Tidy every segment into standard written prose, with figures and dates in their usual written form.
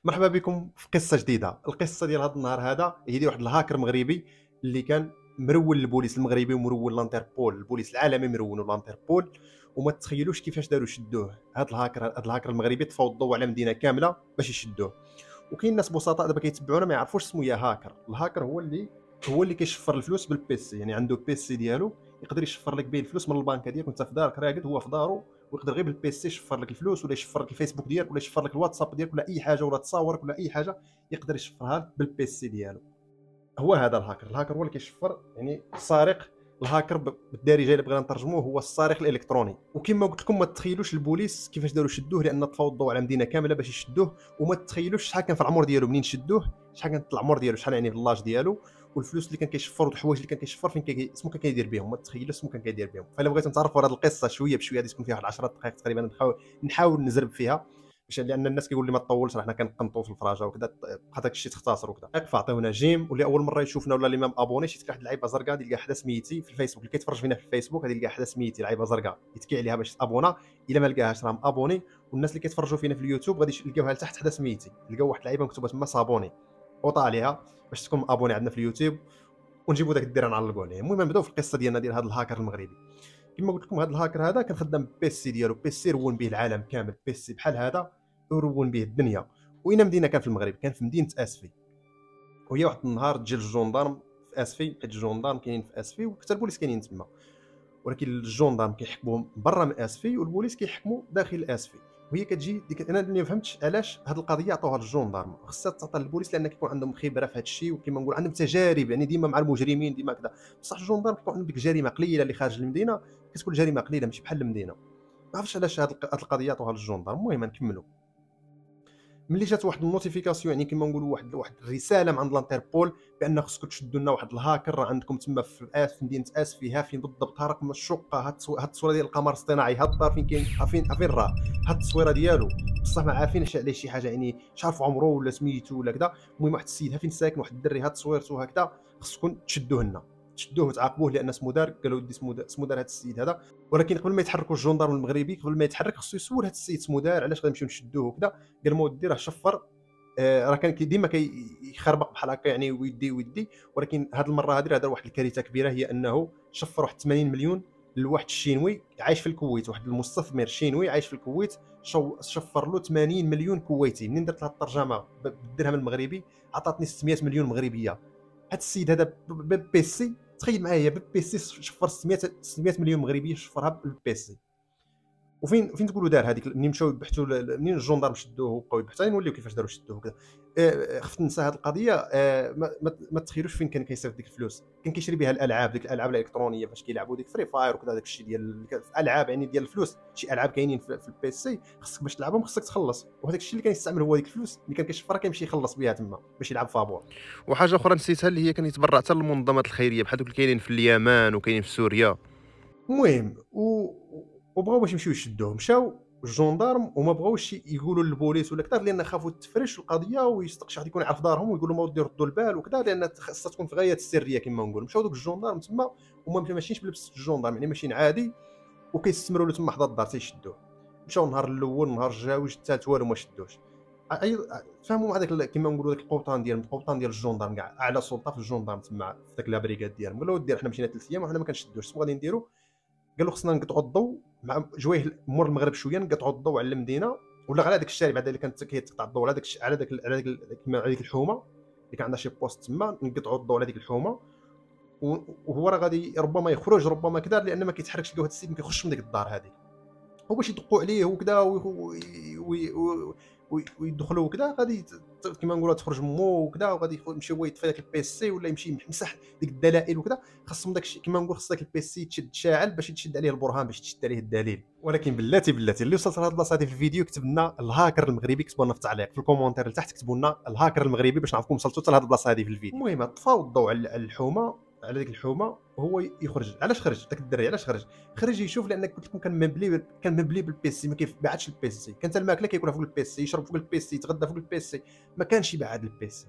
مرحبا بكم في قصه جديده. القصه ديال هذا النهار هذا هي ديال واحد الهاكر مغربي اللي كان مرول البوليس المغربي ومرول لانتربول، البوليس العالمي مرون لانتربول، وما تخيلوش كيفاش داروا شدوه. هذا الهاكر المغربي طفاو الضوء على مدينه كامله باش يشدوه. وكاين ناس بسطاء دابا كيتبعونا ما يعرفوش اسمه يا هاكر. الهاكر هو اللي كيشفر الفلوس بالبيسي، يعني عنده بيسي ديالو يقدر يشفر لك به الفلوس من البنكه ديالك وانت في دارك راقد، هو في دارو، ويقدر غير بالبيسي يشفر لك الفلوس، ولا يشفر لك الفيسبوك ديالك، ولا يشفر لك الواتساب ديالك، ولا اي حاجه، ولا تصاورك، ولا اي حاجه يقدر يشفرها لك بالبيسي ديالو. هو هذا الهاكر هو اللي كيشفر، يعني السارق. الهاكر بالدارجه اللي بغينا نترجموه هو السارق الالكتروني. وكما قلت لكم ما تخيلوش البوليس كيفاش داروا شدوه، لان طفاو الضوء على مدينه كامله باش يشدوه. وما تخيلوش شحال كان في العمر ديالو منين شدوه، شحال كانت العمر ديالو، شحال يعني في اللاج ديالو، والفلوس اللي كان كيشفر والحوايج اللي كان كيشفر فين اسمو كان كيدير بهم. ما تخيلوش اسمو كان كيدير بهم. فالا بغيتو تعرفوا هذه القصه شويه بشويه غادي تكون فيها واحد 10 دقائق تقريبا، نحاول نزرب فيها، باش لان الناس كيقول لي ما تطولش، راه حنا كنقنطوا في الفراجه وكذا، بقى داك الشيء تختصر وكذا. فعطيونا جيم، واللي اول مره يشوفنا ولا اللي ما ابونيش يتلقى واحد اللعيبه زرقاء يلقى حدا سميتي في الفيسبوك، اللي كيتفرج فينا في الفيسبوك غادي يلقى حدا سميتي لعيبه زرقاء يتكي عليها باش تابونا. الا ما لقاهاش راه ابوني. والناس اللي كيتفرجوا فينا في اليوتيوب غادي يلقاوها لتحت حدا سميتي، يلقاو واحد اللعيبه مكتوبه تما صابوني، وطا عليها باش تكون ابوني عندنا في اليوتيوب، ونجيبوا داك الديره نعلقوا عليه. المهم نبداو في القصه ديالنا ديال هذا الهاكر المغربي. كما قلت لكم هذا الهاكر هذا كان خدام بيسي ديالو، بيسي رون به العالم كامل، بيسي بحال هذا يرون به الدنيا. وين مدينه كان في المغرب؟ كان في مدينه اسفي. وهي واحد النهار تجي الجندارم في اسفي، حيت الجندارم كاينين في اسفي وحتى البوليس كاينين تما، ولكن الجندارم كيحكموا برا من اسفي والبوليس كيحكموا داخل اسفي. وهي كتجي ديك، انا اللي ما فهمتش علاش هذه القضيه عطوها للجندارم، خصها تعطى للبوليس لان كيكون عندهم خبره في هذا الشيء، وكما نقول عندهم تجارب، يعني ديما مع المجرمين ديما كذا. بصح الجندارم كيكون عندهم ديك جريمه قليله اللي خارج المدينه، كتكون جريمه قليله ماشي بحال المدينه. ما عرفتش علاش هذه القضيه عطوها للجندارم. المهم نكملوا. ملي جات واحد النوتيفيكاسيون، يعني كما نقولوا واحد الرساله من عند الانتربول بان خصكم تشدوا لنا واحد الهاكر راه عندكم تما في مدينه اسفي. ها فين بالضبط؟ ها رقم الشقه، ها التصويره ديال القمر الاصطناعي، ها الدار فين كاين، فين راه، ها التصويره ديالو. بصح ما عارفينش عليه شي حاجه، يعني مش عارف عمره ولا سميتو ولا كذا. المهم واحد السيد ها فين ساكن، واحد الدري ها تصويرته هكذا، خصكم تشدوه لنا، تشدوه وتعاقبوه لان اسمو دار. قالوا ودي اسمو دار هذا السيد هذا. ولكن قبل ما يتحركوا الجندار المغربي، قبل ما يتحرك خصو يسول هذا السيد اسمو دار علاش غنمشيو نشدوه وكذا. قال ما ودي راه شفر. راه كان ديما كيخربق بحال هكا، يعني ويدي. ولكن هذه المره هذه راه دار واحد الكارثه كبيره، هي انه شفر واحد 80 مليون لواحد الشينوي عايش في الكويت، واحد المستثمر شينوي عايش في الكويت. شفر له 80 مليون كويتي. منين درت لها الترجمه بالدرهم المغربي عطاتني 600 مليون مغربيه. هذا السيد هذا بالبيسي، تخيل معايا بالبيسي شفر 600 مليون مغربيه، شفرها بالبيسي. وفين تقولوا دار هذيك؟ منين مشاو يبحثوا منين الجندار شدوه وبقاو يبحثوا، نوليو كيفاش داروا شدوه وكذا. خفت ننسى هذه القضيه. ما تخيلوش فين كان كيصيفط ديك الفلوس. كان كيشري بها الالعاب، ديك الالعاب الالكترونيه فاش كيلعبوا ديك فري فاير وكذا، داك الشيء ديال الالعاب، يعني ديال الفلوس. شي العاب كاينين في البي سي خصك باش تلعبهم خصك تخلص، وهذاك الشيء اللي كان يستعمل هو ديك الفلوس اللي كان كيشفرها كيمشي يخلص بها تما باش يلعب فابور. وحاجه اخرى نسيتها اللي هي كان يتبرع حتى للمنظمات الخيريه بحال دوك اللي كاينين في اليمن وكاينين في سوريا. المهم وبغاو باش يمشيو يشدوه، مشاو الجندارم وما بغاوش يقولوا للبوليس ولا كذا، لان خافوا تفرش القضيه ويستقش واحد يكون يعرف دارهم ويقول لهم ودي ردوا البال وكذا، لان خاصها تكون في غايه السريه كما نقول. مشاو دوك الجندارم تما، هما ماشيينش بلبس الجندارم، يعني ماشيين عادي، وكيستمروا له تما حدا الدار تيشدوه. مشاو النهار الاول، النهار الجاوج، الثالث والو ما شدوش. اي فهموا مع داك كما نقولوا داك القبطان ديال الجندارم، كاع اعلى سلطه في الجندارم تما في داك لابريكاد ديالهم. قالوا ودي حنا مشينا 3 ايام وحنا ما كنشدوش، شنو غادي نديروا؟ قالوا خصنا نقطعوا الضوء مع جويه مور المغرب شويه، نقطعوا الضوء على المدينه، ولا على داك الشارع بعدا اللي كانت كيتقطع الضوء على داك على ديك الحومه اللي كان عندها شي بوست تما، نقطعوا الضوء على ديك الحومه. وهو راه غادي ربما يخرج ربما كذا، لان ما كيتحركش، لقاو هذا السيد ما كيخش من ديك الدار هذه. هو باش يدقوا عليه وكذا ويدخلوا وكذا، غادي كما نقولوا تخرج مو وكذا، وغادي يمشي هو يطفي داك البيسي ولا يمشي يمسح ديك الدلائل وكذا. خاصهم داك الشيء كما نقول، خاص داك البيسي تشعل باش تشد عليه البرهان، باش تشد عليه الدليل. ولكن بلاتي اللي وصلت لهاد البلاصه هذه في الفيديو كتب لنا الهاكر المغربي، كتبوا لنا في التعليق في الكومونتير لتحت، كتبوا لنا الهاكر المغربي باش نعرفكم وصلتوا حتى لهاد البلاصه هذه في الفيديو. المهم طفاو الضوء على الحومه، على ديك الحومه، وهو يخرج. علاش خرج داك الدري؟ علاش خرج يشوف؟ لان قلت لكم كان مبلي بالبيسي، ما كيبعدش البيسي. كانت الماكله كياكلها فوق البيسي، يشرب فوق البيسي، يتغدى فوق البيسي، ما كانش يبعد البيسي.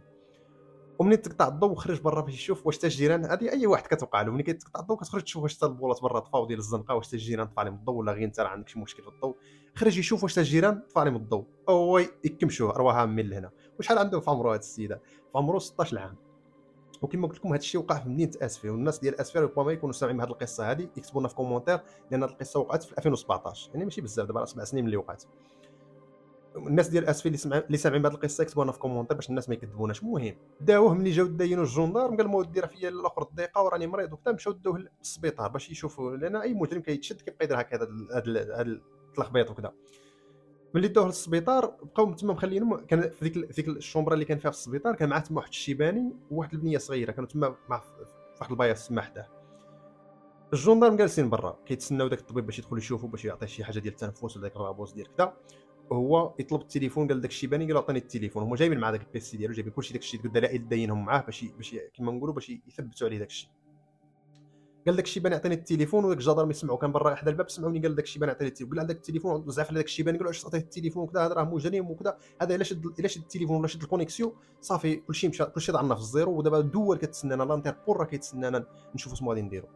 ومنين تقطع الضوء خرج برا باش يشوف واش تا الجيران، هذه اي واحد كتوقع له، ملي كتقطع الضوء كتخرج تشوف واش تا البولات برا طفاو ديال الزنقه، واش تا الجيران طفى عليهم الضوء ولا غير انت راه عندك شي مشكل في الضوء. خرج يشوف واش تا الجيران طفى عليهم الضوء، هو يكمشوه رواها من لهنا. وشحال عنده في عمرو هاد السيده؟ في عمرو 16 عام. وكما قلت لكم هذا الشيء وقع في مدينه اسفي، والناس ديال اسفي ربما يكونوا سامعين بهذه القصه هذه، يكتبوا لنا في كومونتير، لان هذه القصه وقعت في 2017، يعني ماشي بزاف، دابا 7 سنين ملي وقعت. الناس ديال اسفي اللي سامعين بهذه القصه يكتبوا لنا في كومونتير باش الناس ما يكذبوناش. المهم داوه، ملي جاو داينوا الجندار قال الموت راه فيا الاخر الضيقه وراني مريض وكذا، مشاو داوه للسبيطار باش يشوفوا، لان اي مجرم كيتشد كيبقى يدير هكا هذا التلخبيط وكذا. ملي داوه للسبيطار بقاو تما مخلينهم، كان في ديك الشومبره اللي كان فيها في السبيطار كان معاه تما واحد الشيباني وواحد البنيه صغيره، كانوا تما مع في واحد البايص تما حداه. الجندار جالسين برا كيتسناو داك الطبيب باش يدخل يشوفوا باش يعطيه شي حاجه ديال التنفس ولا داك الرابوس ديال كذا. وهو يطلب التليفون، قال داك الشيباني قال عطيني التليفون. هما جايبين مع داك البيسي ديالو، جايبين كلشي داك الشيء، ديك الدلائل داينهم معاه باش كيما نقولوا باش يثبتوا عليه داك الشيء. قال داك الشيباني عطيني التليفون، وداك الجدار يسمعوا كان برا حدا الباب، سمعوني قال داك الشيباني عطيني التليفون، قال عندك التليفون، وزعف على داك الشيباني قال له علاش عطيت التليفون وكذا، هذا راه مجرم وكذا، هذا الا شد التليفون ولا شد الكونيكسيون صافي كلشي مشى، كلشي ضعنا في الزيرو، ودابا الدول كتسنانا، لانتربول راه كيتسنانا نشوفوا شنو غادي نديروا.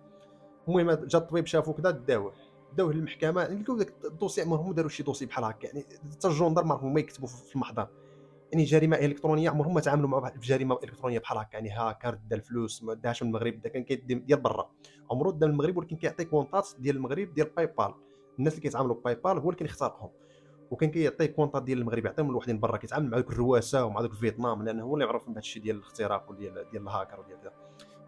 المهم جا الطبيب شافو كذا داوه للمحكمه، لقاو داك الدوسي عمرهم ما داروا شي دوسي بحال هكا، يعني حتى الجندار عمرهم ما يكتبوا في المحضر، يعني جريمه الكترونيه عمرهم ما تعاملوا مع جريمه الكترونيه بحال هكا، يعني هاكر دا الفلوس ما داهاش من المغرب، دا كان كيدي ديال برا، عمرو دا من المغرب، ولكن كيعطي كونطات ديال المغرب ديال باي بال. الناس اللي كيتعاملوا باي بال هو اللي كيخترقهم، وكان كيعطي كونطات ديال المغرب يعطيهم لوحدين برا، كيتعامل مع دوك الرواسه ومع دوك فيتنام، لانه هو اللي يعرف بهذا الشيء ديال الاختراق وديال الهاكر وديال كذا.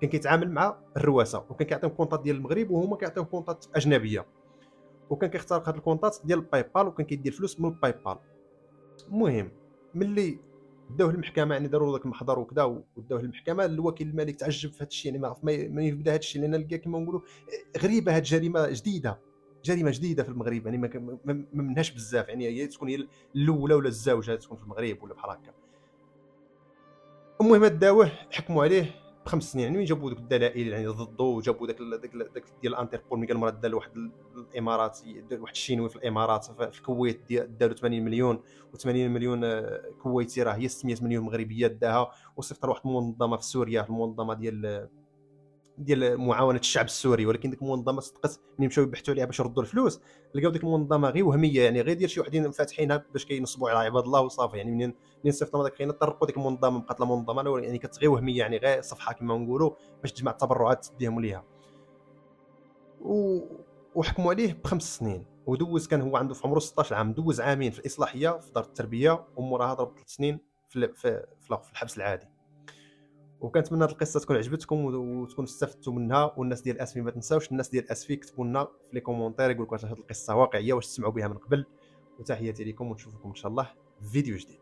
كان كيتعامل مع الرواسه، وكان كيعطيهم كونطات ديال المغرب وهما كيعطيهم كونطات اجنبيه، وكان كيخترق هاد الكونطات ديال الباي بال، وكان كيدير الفلوس من الباي بال. المهم ملي داوه للمحكمه، يعني داروا داك المحضر وكذا وداوه للمحكمه، الوكيل الملك تعجب في هذا الشيء، يعني ما عرف ما يبدا هذا الشيء، لان لقى كما نقولوا غريبه، هذه جريمه جديده، جريمه جديده في المغرب، يعني ما منهاش بزاف، يعني هي تكون هي الاولى ولا الزوجه تكون في المغرب ولا بحال هكا. المهم داوه حكموا عليه ب5 سنين، يعني وين جابوا دوك الدلائل يعني ضده، وجابوا داك ديال الانتربول ملي قال المراه دا لواحد الاماراتي، واحد الشينوي في الامارات في الكويت، داروا 80 مليون، و80 مليون كويتي راه هي 600 مليون مغربيه داها، وصيفط لواحد المنظمه في سوريا، المنظمه ديال معاونه الشعب السوري، ولكن ديك المنظمه صدقت ملي مشاو يبحثوا عليها باش يردوا الفلوس، لقاو ديك المنظمه غير وهميه، يعني غير ديال شي وحدين فاتحينها باش كينصبوا على عباد الله وصافي، يعني منين صيفطوا هذاك خينا طرقوا ديك المنظمه، بقات لا منظمه يعني كانت غير وهميه، يعني غير صفحه كما نقولوا باش تجمع التبرعات تديهم ليها. و... وحكموا عليه ب5 سنين، ودوز كان هو عنده في عمره 16 عام، دوز عامين في الاصلاحيه في دار التربيه، وموراها ضرب 3 سنين في الحبس العادي. وكنتمنى هذه القصه تكون عجبتكم وتكون استفدتوا منها، والناس ديال اسفي ما تنساوش، الناس ديال اسفي كتبوا لنا في لي كومونتير يقول لكم واش هذه القصه واقعيه، واش تسمعوا بها من قبل. وتحياتي لكم، ونشوفكم ان شاء الله في فيديو جديد.